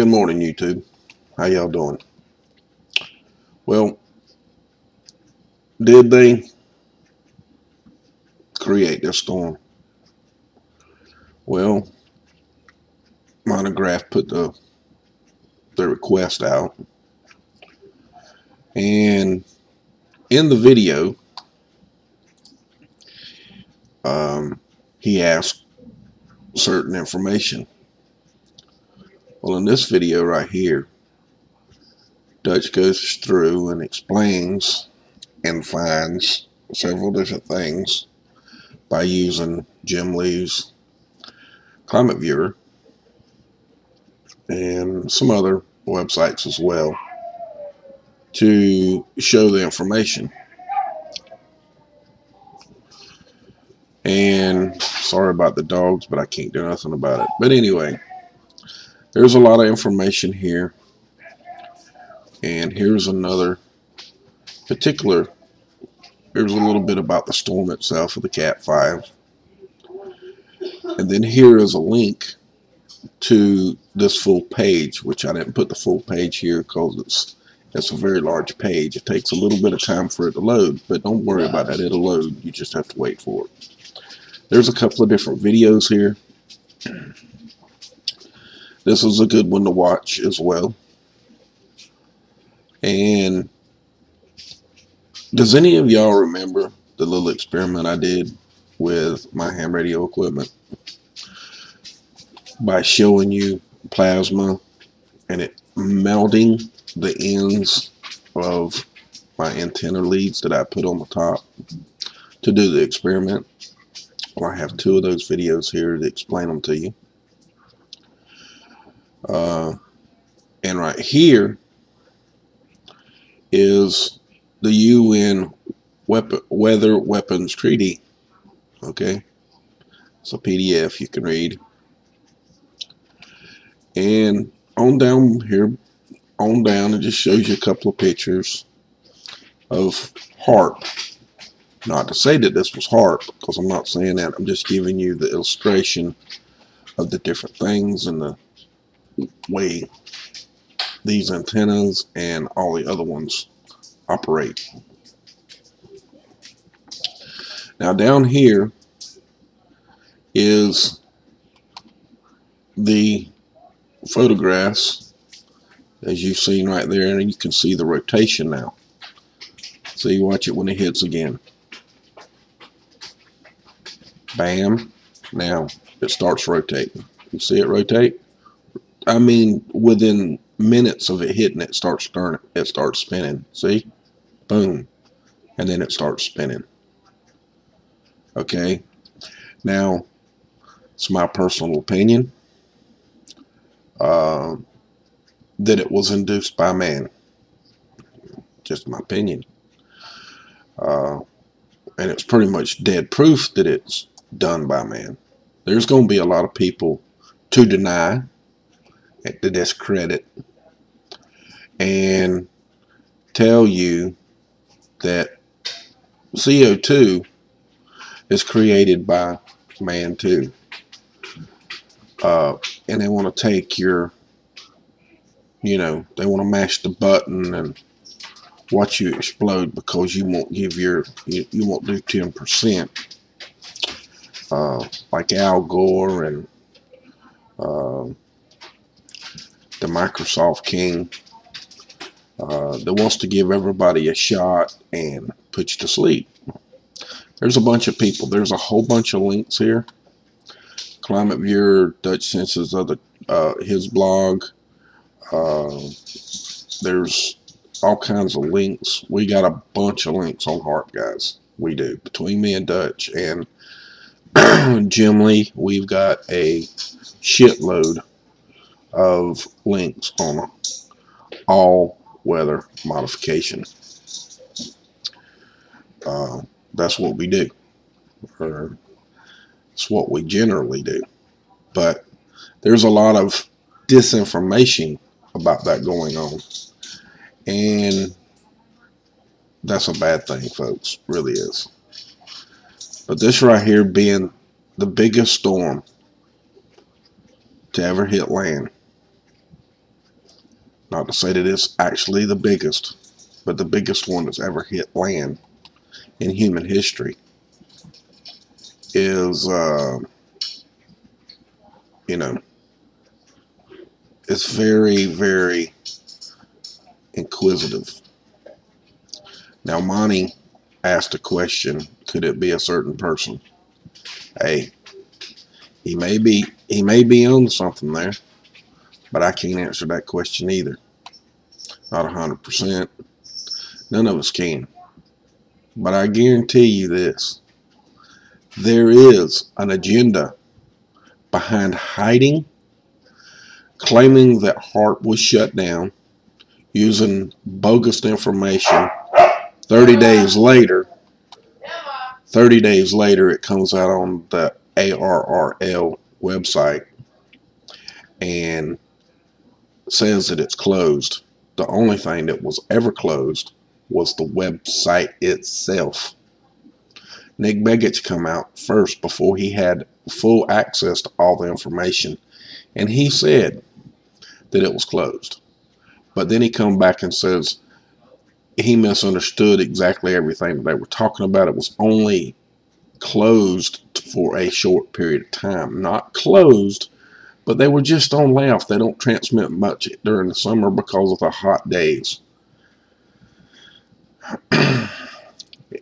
Good morning, YouTube. How y'all doing? Well, did they create this storm? Well, Monograph put the request out, and in the video, he asked certain information. Well, in this video right here, Dutch goes through and explains and finds several different things by using Jim Lee's Climate Viewer and some other websites as well to show the information. And sorry about the dogs, but I can't do nothing about it. But anyway, there's a lot of information here, and here's another particular. Here's a little bit about the storm itself of the Cat 5, and then here is a link to this full page, which I didn't put the full page here because it's a very large page. It takes a little bit of time for it to load, but don't worry about that. It'll load. You just have to wait for it. There's a couple of different videos here. This is a good one to watch as well. And does any of y'all remember the little experiment I did with my ham radio equipment by showing you plasma and it melting the ends of my antenna leads that I put on the top to do the experiment? Well, I have two of those videos here to explain them to you. And right here is the UN Weather Weapons Treaty. Okay, it's a PDF you can read. And on down here, on down, it just shows you a couple of pictures of HARP. Not to say that this was HARP, because I'm not saying that. I'm just giving you the illustration of the different things and the way these antennas and all the other ones operate. Now down here is the photographs, as you've seen right there, and you can see the rotation now. So you watch it when it hits again. Bam. Now it starts rotating. You see it rotate? I mean, within minutes of it hitting, it starts turning. It starts spinning. See? Boom. And then it starts spinning. Okay. Now, it's my personal opinion that it was induced by man. Just my opinion. And it's pretty much dead proof that it's done by man. There's going to be a lot of people to deny, to discredit, and tell you that CO2 is created by man too. And they want to take your, they want to mash the button and watch you explode because you won't give you won't do 10%. Like Al Gore and the Microsoft King that wants to give everybody a shot and put you to sleep. There's a bunch of people. There's a whole bunch of links here. Climate Viewer, Dutch Senses, his blog. There's all kinds of links. We got a bunch of links on HARP, guys. We do. Between me and Dutch and Jim Lee, we've got a shitload of links on all weather modification. That's what we do. Or it's what we generally do. But there's a lot of disinformation about that going on. And that's a bad thing, folks. Really is. But this right here being the biggest storm to ever hit land, Not to say that it's actually the biggest, but the biggest one that's ever hit land in human history is, you know, it's very, very inquisitive. Now, Monty asked a question, could it be a certain person? Hey, he may be on something there, but I can't answer that question either. Not 100%. None of us can. But I guarantee you this. There is an agenda behind hiding, claiming that Hart was shut down, using bogus information. 30 days later, it comes out on the ARRL website and says that it's closed. The only thing that was ever closed was the website itself. Nick Begich come out first before he had full access to all the information, and he said that it was closed. But then he come back and says he misunderstood exactly everything that they were talking about. It was only closed for a short period of time. Not closed, but they were just on layoff. They don't transmit much during the summer because of the hot days.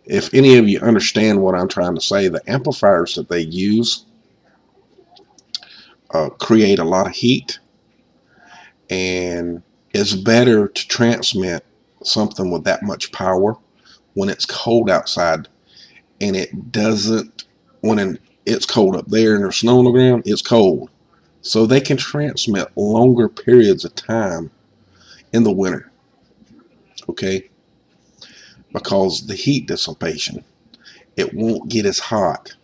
If any of you understand what I'm trying to say, the amplifiers that they use create a lot of heat, and it's better to transmit something with that much power when it's cold outside, and it doesn't, when it's cold up there and there's snow on the ground, it's cold. So they can transmit longer periods of time in the winter, okay? Because the heat dissipation, it won't get as hot.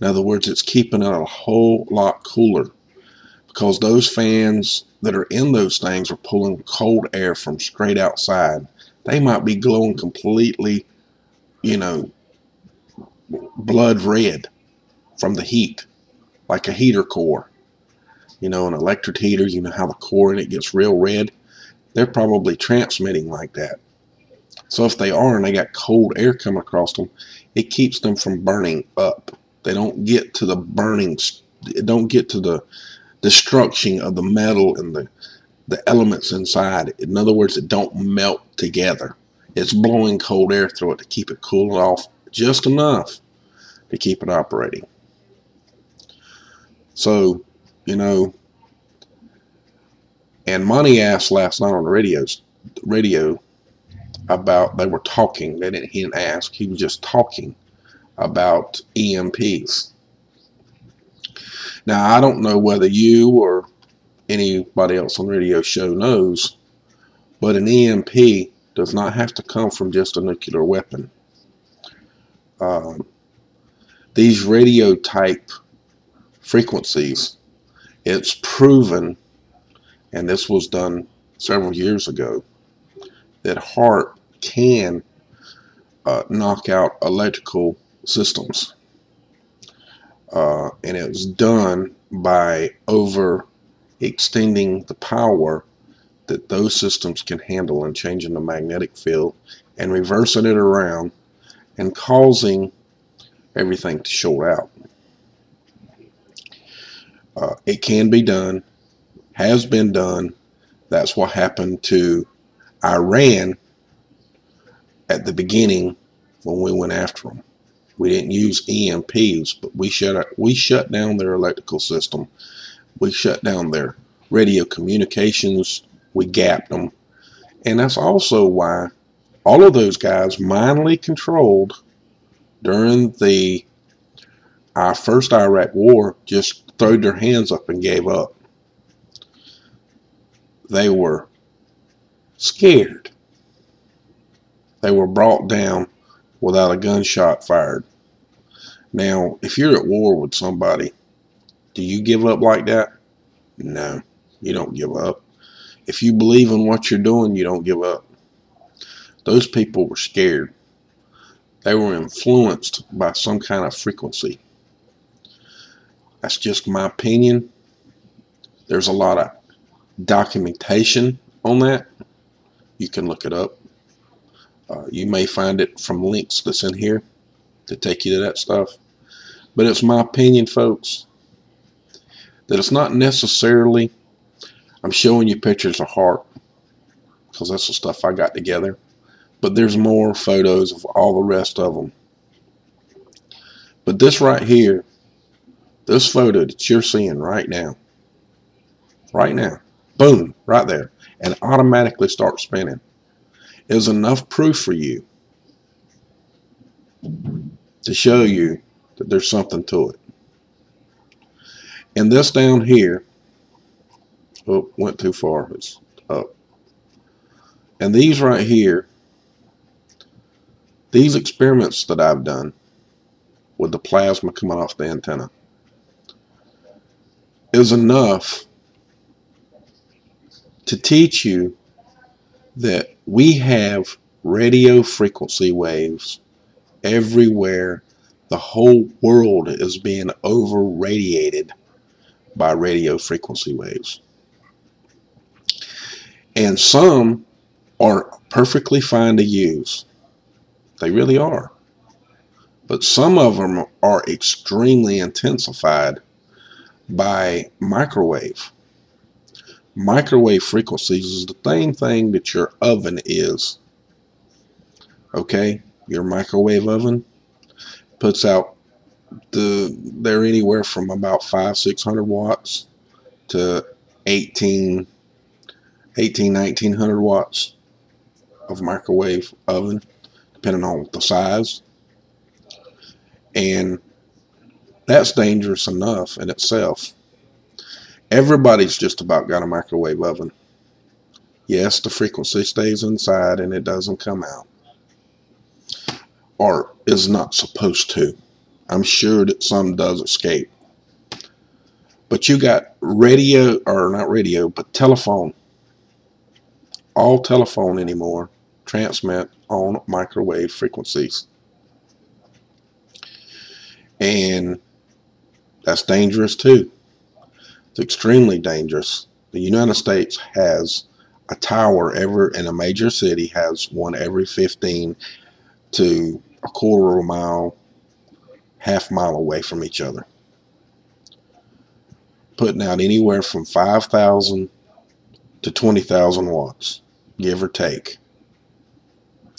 In other words, it's keeping it a whole lot cooler, because those fans that are in those things are pulling cold air from straight outside. They might be glowing completely, you know, blood red from the heat, like a heater core. You know, an electric heater, you know how the core in it gets real red? They're probably transmitting like that. So if they are and they got cold air coming across them, it keeps them from burning up. They don't get to the burning, it don't get to the destruction of the metal and the elements inside. In other words, it don't melt together. It's blowing cold air through it to keep it cooled off just enough to keep it operating. So, you know, and Monty asked last night on the radio about, they were talking, he didn't ask, he was just talking about EMPs. Now, I don't know whether you or anybody else on the radio show knows, but an EMP does not have to come from just a nuclear weapon. These radio type frequencies, it's proven, and this was done several years ago, that Hart can knock out electrical systems. And it was done by overextending the power that those systems can handle and changing the magnetic field and reversing it around and causing everything to short out. It can be done, has been done. That's what happened to Iran at the beginning when we went after them. We didn't use EMPs, but we shut down their electrical system. We shut down their radio communications. We gapped them. And that's also why all of those guys mindly controlled during our first Iraq war just threw their hands up and gave up. They were scared. They were brought down without a gunshot fired. Now, if you're at war with somebody, do you give up like that? No, you don't give up. If you believe in what you're doing, you don't give up. Those people were scared. They were influenced by some kind of frequency. That's just my opinion. There's a lot of documentation on that, you can look it up. You may find it from links that's in here to take you to that stuff. But it's my opinion, folks, that it's not necessarily, I'm showing you pictures of heart because that's the stuff I got together. But there's more photos of all the rest of them. But this right here, this photo that you're seeing right now, boom, right there, and automatically start spinning, is enough proof for you to show you that there's something to it. And this down here, oh, went too far, it's up. And these right here, these experiments that I've done with the plasma coming off the antenna is enough to teach you that we have radio frequency waves everywhere. The whole world is being over radiated by radio frequency waves. And some are perfectly fine to use. They really are. But some of them are extremely intensified by microwave. Microwave frequencies is the same thing that your oven is. Okay? Your microwave oven puts out they're anywhere from about 500-600 watts to 1900 watts of microwave oven, depending on the size. And that's dangerous enough in itself. Everybody's just about got a microwave oven. Yes, the frequency stays inside and it doesn't come out, or is not supposed to. I'm sure that some does escape. But you got radio, or not radio, but telephone. All telephone anymore transmit on microwave frequencies. And that's dangerous too. It's extremely dangerous. The United States has a tower in a major city, has one every 15 to a quarter of a mile, half mile away from each other, putting out anywhere from 5,000 to 20,000 watts, give or take.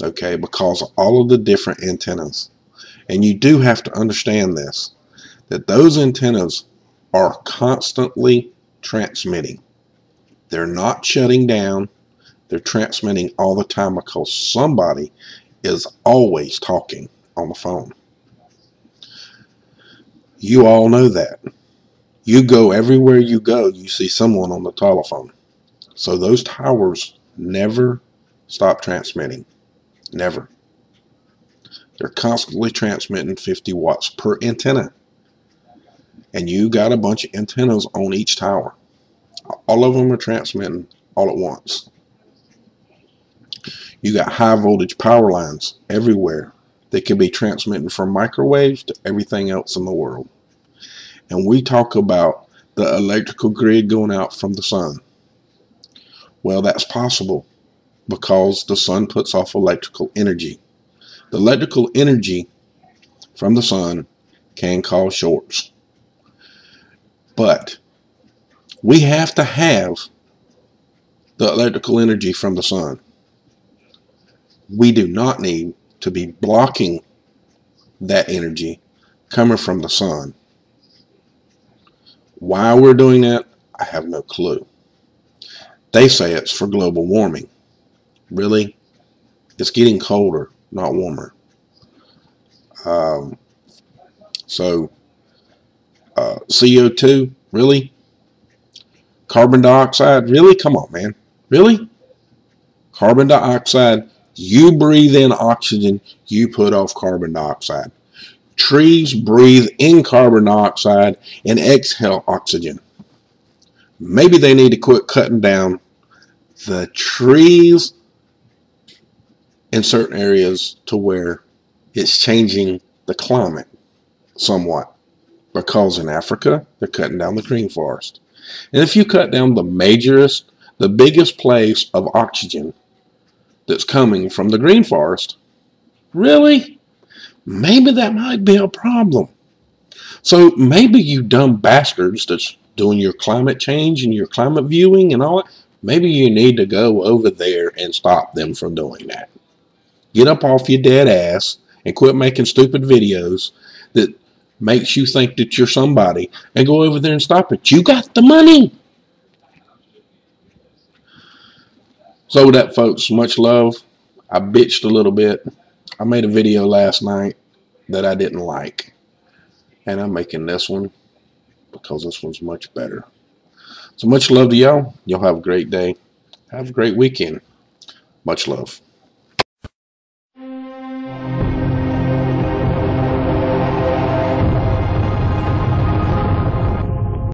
Okay, because of all of the different antennas. And you do have to understand this, that those antennas are constantly transmitting. They're not shutting down. They're transmitting all the time because somebody is always talking on the phone. You all know that. You go everywhere you go, you see someone on the telephone. So those towers never stop transmitting. Never. They're constantly transmitting 50 watts per antenna. And you got a bunch of antennas on each tower. All of them are transmitting all at once. You got high voltage power lines everywhere. They can be transmitting from microwaves to everything else in the world. And we talk about the electrical grid going out from the sun. Well, that's possible because the sun puts off electrical energy. The electrical energy from the sun can cause shorts. But we have to have the electrical energy from the sun. We do not need to be blocking that energy coming from the sun. Why we're doing that, I have no clue. They say it's for global warming. Really? It's getting colder, not warmer. CO2, really? Carbon dioxide, really? Come on, man. Really? Carbon dioxide, you breathe in oxygen, you put off carbon dioxide. Trees breathe in carbon dioxide and exhale oxygen. Maybe they need to quit cutting down the trees in certain areas to where it's changing the climate somewhat. Because in Africa, they're cutting down the green forest. And if you cut down the the biggest place of oxygen that's coming from the green forest. Really? Maybe that might be a problem. So maybe you dumb bastards that's doing your climate change and your climate viewing and all that, maybe you need to go over there and stop them from doing that. Get up off your dead ass and quit making stupid videos that makes you think that you're somebody and go over there and stop it. You got the money. So with that, folks, much love. I bitched a little bit. I made a video last night that I didn't like. And I'm making this one because this one's much better. So much love to y'all. Y'all have a great day. Have a great weekend. Much love.